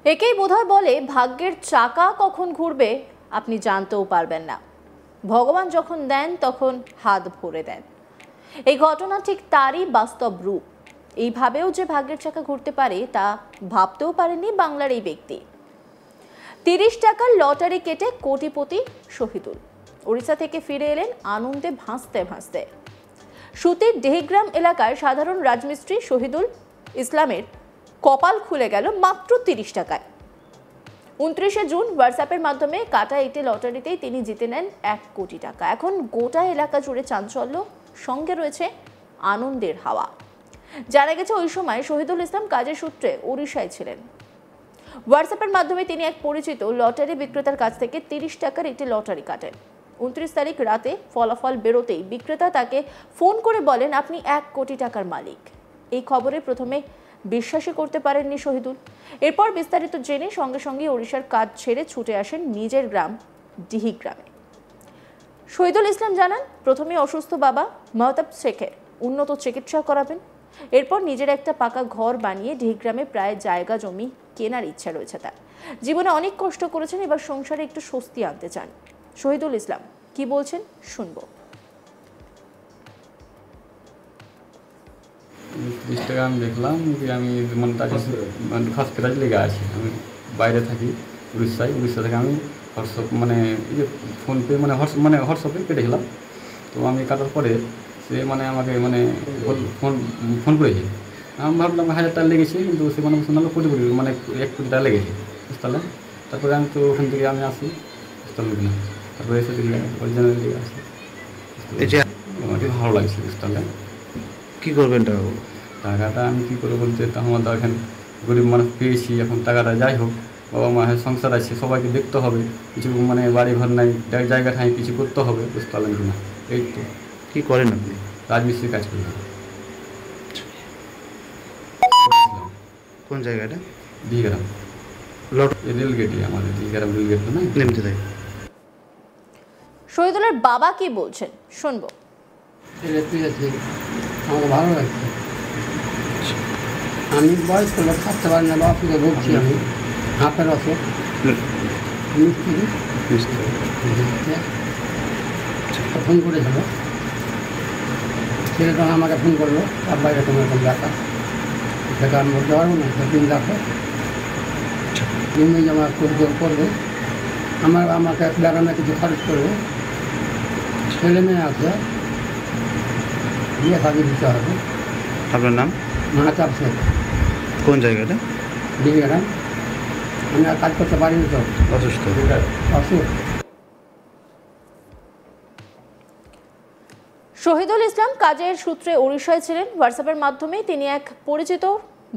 একেই বোধহয় বলে ভাগ্যের চাকা কখন ঘুরবে আপনি জানতেও পারবেন না। ভগবান যখন দেন তখন হাত ভরে দেন। এই ঘটনা ঠিক তারই বাস্তব রূপ। এইভাবেও যে ভাগ্যের চাকা ঘুরতে পারে তা ভাবতেও পারেননি বাংলার এই ব্যক্তি। ৩০ টাকার লটারি কেটে কোটিপতি শহীদুল ওড়িশা থেকে ফিরে এলেন আনন্দে ভাসতে ভাসতে। সুতির ডেহিগ্রাম এলাকার সাধারণ রাজমিস্ত্রি শহীদুল ইসলামের কপাল খুলে গেল মাত্র ৩০ টাকায়। ২৯শে জুন হোয়াটসঅ্যাপের মাধ্যমে কাটা একটি লটারিতেই তিনি জিতে নেন ১ কোটি টাকা। এখন গোটা এলাকা জুড়ে চাঞ্চল্য, সঙ্গে রয়েছে আনন্দের হাওয়া। জানা গেছে ওই সময় শহীদুল ইসলাম কাজের সূত্রে ওড়িশায় ছিলেন। হোয়াটসঅ্যাপের মাধ্যমে তিনি এক পরিচিত লটারি বিক্রেতার কাছ থেকে ৩০ টাকার একটি লটারি কাটেন। ২৯ তারিখ রাতে ফলাফল বেরোতেই বিক্রেতা তাকে ফোন করে বলেন, আপনি ১ কোটি টাকার মালিক। এই খবরে প্রথমে বিশ্বাসই করতে পারেননি শহীদুল। এরপর বিস্তারিত জেনে সঙ্গে সঙ্গে ওড়িশার কাজ ছেড়ে ছুটে আসেন নিজের গ্রাম ডিহিগ্রামে। শহীদুল ইসলাম জানান, প্রথমে অসুস্থ বাবা মহতাব শেখের উন্নত চিকিৎসা করাবেন। এরপর নিজের একটা পাকা ঘর বানিয়ে ডিহিগ্রামে প্রায় জায়গা জমি কেনার ইচ্ছা রয়েছে তার। জীবনে অনেক কষ্ট করেছেন, এবার সংসারে একটু স্বস্তি আনতে চান। শহীদুল ইসলাম কি বলছেন শুনবো। ৩০ টাকা আমি দেখলাম যে আমি মানে তাকে ফার্স্ট ক্লাস লেগে আছি। আমি বাইরে থাকি উড়িষ্যা থেকে আমি হোয়াটসঅ্যাপ মানে এই যে ফোনপে মানে হোয়াটসঅ্যাপে কেটেছিলাম। তো আমি কাটার পরে সে আমাকে ফোন করেছে। আমি ভাবলাম ১,০০০ টাকা লেগেছে, কিন্তু সে শোনালো কোটি ১ কোটি টাকা লেগেছে, বুঝতে পারলেন। তারপরে আমি তো ওখান থেকে আমি আসি, বুঝতে পারলেন কিনা। তারপরে এসে দেখি অরিজিনাল দিকে আসি, আমাকে ভালো লাগছে, বুঝতে পারলেন। কী করবেন টাকাটা আমি কী করে বলতে, তা আমার এখানে গরিব মানুষ পেয়েছি, এখন টাকাটা যাই হোক, বাবা মায়ের সংসার আছে, সবাইকে দেখতে হবে, কিছু বাড়ি ঘর নাই, জায়গা ঠাঁই কিছু করতে হবে, বুঝতে পারলেন কিনা। এই তো। কী করেন আপনি? রাজমিস্ত্রি কাজ করি। কোন জায়গাটা? ডিহিগ্রাম রেলগেটই, আমাদের ডিহিগ্রাম রেলগেট না নেমতে দেয়। শহীদুলের বাবা কি বলছেন শুনবো। আমাকে ভালো লাগছে। আমি বয়স্ক লোক, থাকতে পারি না, অসুখে ভুগছি আমি, হাতের অসুখ। মিস্ত্রি ফোন করেছিল, ছেলেটা আমাকে ফোন করলো, তার বাইরে তোমার এরকম দেখা, সেটা আমি বলতে পারবো না। সেদিন দেখো জমি জমা করবে, আমাকে বেড়ানো কিছু খরচ করবে, ছেলে মেয়ে আছে, বিয়ে শাদি দিতে হবে। আপনার নাম? মহতাব শেখ। কোন জায়গাটা? ডিহিগ্রাম। আমি আর কাজ করতে পারিনি তো, অসুস্থ। অসুখ। শহীদুল ইসলাম কাজের সূত্রে ওড়িশায় ছিলেন। হোয়াটসঅ্যাপের মাধ্যমে তিনি এক পরিচিত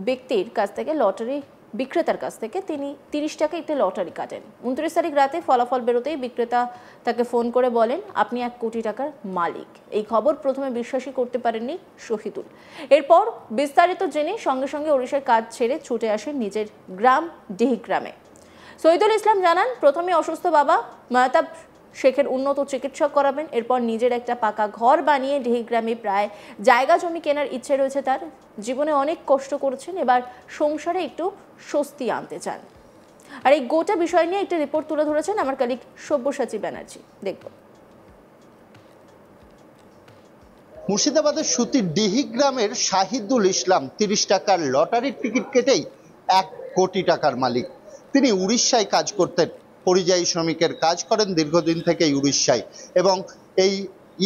ব্যক্তির কাছ থেকে লটারি বিক্রেতার কাছ থেকে তিনি ৩০ টাকা একটি লটারি কাটেন। ২৯ তারিখ রাতে ফলাফল বেরোতেই বিক্রেতা তাকে ফোন করে বলেন, আপনি ১ কোটি টাকার মালিক। এই খবর প্রথমে বিশ্বাসই করতে পারেননি শহীদুল। এরপর বিস্তারিত জেনে সঙ্গে সঙ্গে ওড়িশার কাজ ছেড়ে ছুটে আসেন নিজের গ্রাম ডিহিগ্রামে। শহীদুল ইসলাম জানান, প্রথমে অসুস্থ বাবা মহতাব শেখের উন্নত চিকিৎসা করাবেন। এরপর নিজের একটা পাকা ঘর বানিয়ে ডিহিগ্রামে প্রায় জায়গা জমি কেনার ইচ্ছে রয়েছে তার। জীবনে অনেক কষ্ট করেছেন, এবার সংসারে একটু স্বস্তি আনতে চান। আর এই গোটা বিষয় নিয়ে একটা রিপোর্ট তুলে ধরেছেন আমার কলিগ সব্যসাচী ব্যানার্জি। দেখব। মুর্শিদাবাদের সুতির ডিহিগ্রামের শাহিদুল ইসলাম ৩০ টাকার লটারির টিকিট কেটেই ১ কোটি টাকার মালিক। তিনি উড়িষ্যায় কাজ করতেন, পরিযায়ী শ্রমিকের কাজ করেন দীর্ঘদিন থেকেই উড়িষ্যায়, এবং এই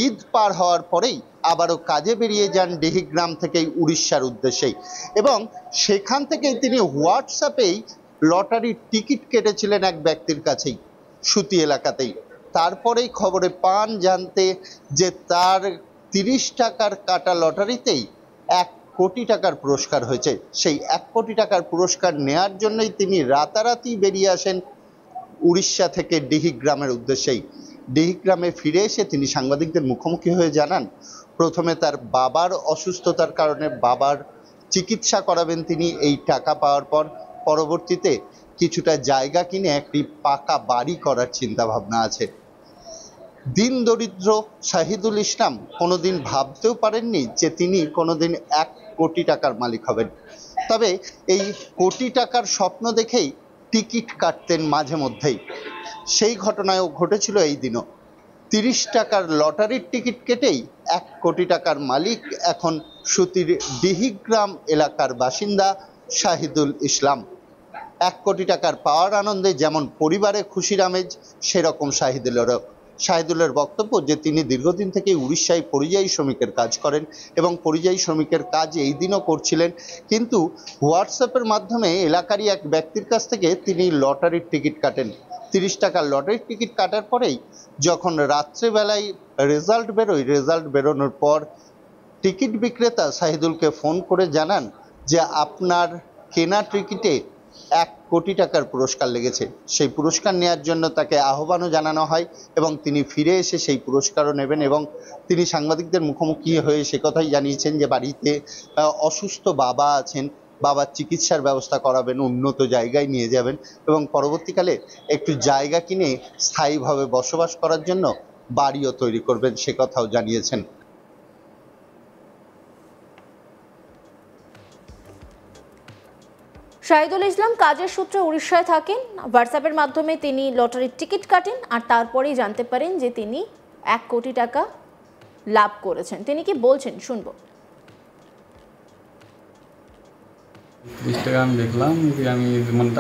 ঈদ পার হওয়ার পরেই আবারও কাজে বেরিয়ে যান ডিহিগ্রাম থেকেই উড়িষ্যার উদ্দেশ্যেই, এবং সেখান থেকেই তিনি হোয়াটসঅ্যাপেই লটারির টিকিট কেটেছিলেন এক ব্যক্তির কাছেই, সুতি এলাকাতেই। তারপরেই খবরে পান জানতে যে তার ৩০ টাকার কাটা লটারিতেই ১ কোটি টাকার পুরস্কার হয়েছে। সেই ১ কোটি টাকার পুরস্কার নেয়ার জন্যই তিনি রাতারাতি বেরিয়ে আসেন উড়িষ্যা থেকে ডিহিগ্রামের উদ্দেশ্যেই। ডিহিগ্রামে ফিরে এসে তিনি সাংবাদিকদের মুখোমুখি হয়ে জানান, প্রথমে তার বাবার অসুস্থতার কারণে বাবার চিকিৎসা করাবেন তিনি এই টাকা পাওয়ার পর। পরবর্তীতে কিছুটা জায়গা কিনে একটি পাকা বাড়ি করার চিন্তা ভাবনা আছে। দিন দরিদ্র শাহিদুল ইসলাম কোনোদিন ভাবতেও পারেননি যে তিনি কোনোদিন ১ কোটি টাকার মালিক হবেন। তবে এই কোটি টাকার স্বপ্ন দেখেই টিকিট কাটতেন মাঝে মধ্যেই। সেই ঘটনায়ও ঘটেছিল এই দিনও। 30 টাকার লটারির টিকিট কেটেই 1 কোটি টাকার মালিক এখন সুতির ডিহিগ্রাম এলাকার বাসিন্দা শাহিদুল ইসলাম। 1 কোটি টাকার পাওয়ার আনন্দে যেমন পরিবারে খুশির আমেজ, সেরকম শাহিদুলের বক্তব্য যে তিনি দীর্ঘদিন থেকে উড়িষ্যায় পরিযায়ী শ্রমিকের কাজ করেন এবং পরিযায়ী শ্রমিকের কাজ এই দিনও করছিলেন, কিন্তু হোয়াটসঅ্যাপের মাধ্যমে এলাকারই এক ব্যক্তির কাছ থেকে তিনি লটারির টিকিট কাটেন। 30 টাকার লটারির টিকিট কাটার পরেই যখন রাত্রেবেলায় রেজাল্ট বেরোনোর পর টিকিট বিক্রেতা শাহিদুলকে ফোন করে জানান যে আপনার কেনা টিকিটে 1 কোটি টাকার পুরস্কার লেগেছে। সেই পুরস্কার নেওয়ার জন্য তাকে আহ্বানও জানানো হয় এবং তিনি ফিরে এসে সেই পুরস্কারও নেবেন এবং তিনি সাংবাদিকদের মুখোমুখি হয়ে সে কথাই জানিয়েছেন যে বাড়িতে অসুস্থ বাবা আছেন, বাবার চিকিৎসার ব্যবস্থা করাবেন, উন্নত জায়গায় নিয়ে যাবেন এবং পরবর্তীকালে একটু জায়গা কিনে স্থায়ীভাবে বসবাস করার জন্য বাড়িও তৈরি করবেন, সে কথাও জানিয়েছেন। শাহিদুল ইসলাম কাজের সূত্রে উড়িষ্যায় থাকেন। হোয়াটসঅ্যাপের মাধ্যমে তিনি লটারির টিকিট কাটেন আর তারপরেই জানতে পারেন যে তিনি 1 কোটি টাকা লাভ করেছেন। তিনি কি বলছেন শুনবো। 30 টাকা আমি দেখলাম যে আমি মানে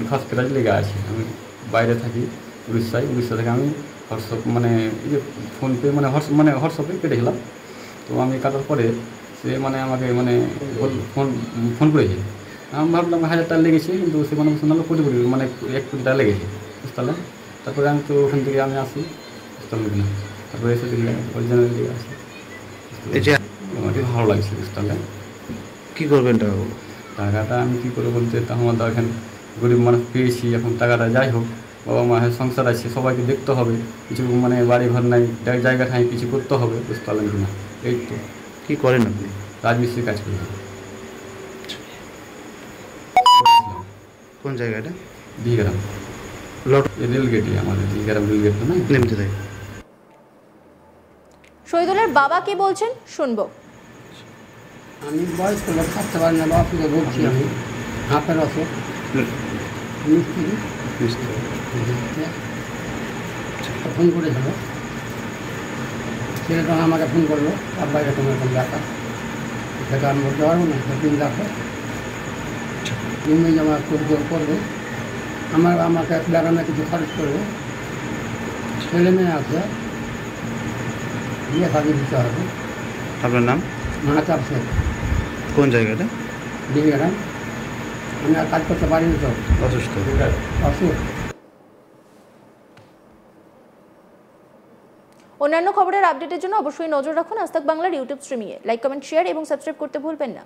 ফার্স্ট ক্লাস লেগে আছি, আমি বাইরে থাকি উড়িষ্যা থেকে আমি হোয়াটসঅ্যাপ মানে এই যে ফোনপে মানে হোয়াটসঅ্যাপে কেটেছিলাম। তো আমি কাটার পরে সে আমাকে ফোন করেছে। আমি ভাবলাম 1000 টাকা লেগেছে, কিন্তু সে শোনালো কোটি 1 কোটি টাকা লেগেছে, বুঝতে পারলেন। তারপরে আমি তো ওখান থেকে আমি আসি, বুঝতে পারলেন কিনা। তারপরে এসে দেখি অরিজিনাল দিকে আসি, আমাকে ভালো লাগছে, বুঝতে পারলেন। কী করবেন টাকাটা আমি কী করে বলতে, তা আমার এখানে গরিব মানুষ পেয়েছি, এখন টাকাটা যাই হোক, বাবা মায়ের সংসার আছে, সবাইকে দেখতে হবে, কিছু বাড়ি ঘর নাই, জায়গা ঠাঁই কিছু করতে হবে, বুঝতে পারলেন কিনা। এই তো। কী করেন আপনি? রাজমিস্ত্রি কাজ করি। কোন জায়গাটা? ডিহিগ্রাম রেলগেটে, আমাদের ডিহিগ্রাম রেলগেট না নেমতে দেয়। শহীদুলের বাবা কি বলছেন শুনবো। আমি বয়স্ক লোক, থাকতে পারি না, বাবা থেকে বলছি আমি হাঁপের অসুখ মিস্ত্রি ফোন করেছিল, ছেলেটা আমাকে ফোন করলো, আব্বা এরকম দেখা সেটা আমি বলতে পারবো না, দিন দেখো জমি জমা করবে, আমাকে বেড়ানো কিছু খরচ করবে, ছেলে মেয়ে আছে, বিয়ে শাদি দিতে হবে। আপনার নাম? মাহাতাব শেখ। কোন জায়গাটা? ডিহিগ্রাম। আমি আর কাজ করতে পারিনি তো, অসুস্থ। অন্যান্য খবরের আপডেটের জন্য অবশ্যই নজর রাখুন আজ তাক বাংলার ইউটিউব স্ট্রিমিংয়ে। লাইক, কমেন্ট, শেয়ার এবং সাবস্ক্রাইব করতে ভুলবেন না।